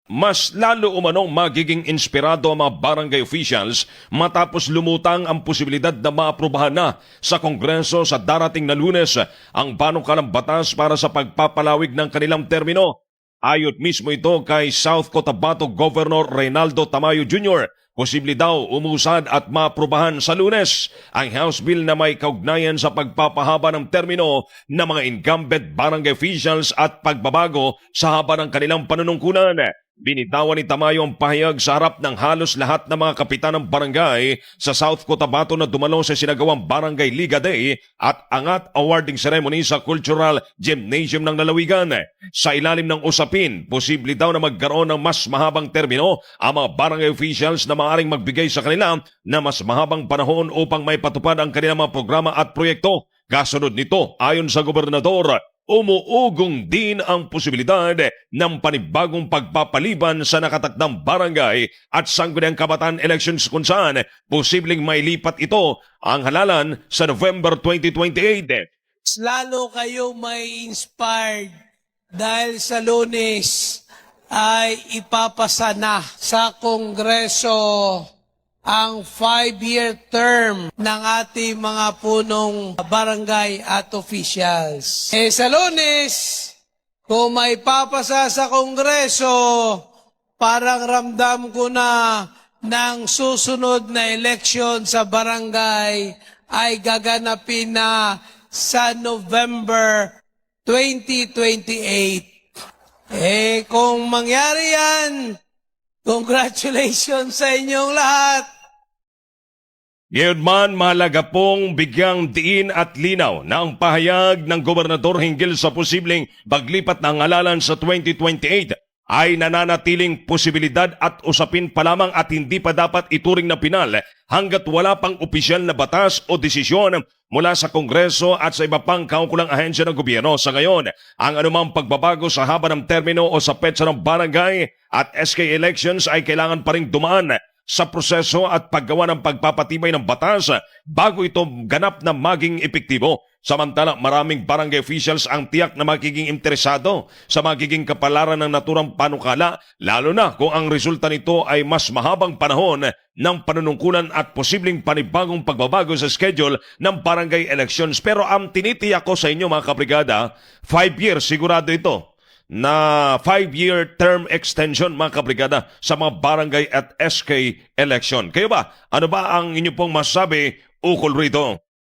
Mas lalo umanong magiging inspirado ang mga barangay officials matapos lumutang ang posibilidad na maaprubahan na sa Kongreso sa darating na Lunes ang panukalang batas para sa pagpapalawig ng kanilang termino. Ayon mismo ito kay South Cotabato Governor Reynaldo Tamayo Jr., posible daw umusad at maaprubahan sa Lunes ang House Bill na may kaugnayan sa pagpapahaba ng termino ng mga incumbent barangay officials at pagbabago sa haba ng kanilang panunungkulan. Binitawan ni Tamayo ang pahayag sa harap ng halos lahat ng mga kapitan ng barangay sa South Cotabato na dumalo sa sinagawang Barangay Liga Day at angat awarding ceremony sa Cultural Gymnasium ng Lalawigan. Sa ilalim ng usapin, posible daw na magkaroon ng mas mahabang termino ang mga barangay officials na maaaring magbigay sa kanila na mas mahabang panahon upang may patupad ang kanilang mga programa at proyekto. Kasunod nito, ayon sa gobernador, umuugong din ang posibilidad ng panibagong pagpapaliban sa nakatakdang barangay at sangguniang kabataan elections kung saan posibleng mailipat ito ang halalan sa November 2028. Lalo kayo may inspired dahil sa Lunes ay ipapasa na sa Kongreso ang 5-year term ng ating mga punong barangay at officials. Sa Lunes, kung may papasa sa Kongreso, parang ramdam ko na ng susunod na eleksyon sa barangay ay gaganapin na sa November 2028. Kung mangyari yan, congratulations sa inyong lahat. Ngayon man, mahalaga pong bigyang diin at linaw na ang pahayag ng gobernador hinggil sa posibleng paglipat ng halalan sa 2028 ay nananatiling posibilidad at usapin pa lamang at hindi pa dapat ituring na pinal hanggat wala pang opisyal na batas o desisyon mula sa Kongreso at sa iba pang kaukulang ahensya ng gobyerno. Sa ngayon, ang anumang pagbabago sa haba ng termino o sa petsa ng barangay at SK elections ay kailangan pa rin dumaan sa proseso at paggawa ng pagpapatibay ng batas bago ito ganap na maging epektibo. Samantala, maraming barangay officials ang tiyak na magiging interesado sa magiging kapalaran ng naturang panukala, lalo na kung ang resulta nito ay mas mahabang panahon ng panunungkulan at posibleng panibagong pagbabago sa schedule ng barangay elections. Pero ang tinitiyak ko sa inyo mga kabrigada, 5 years sigurado ito na 5-year term extension mga kabrigada sa mga barangay at SK election. Kayo ba? Ano ba ang inyo pong masasabi ukol rito?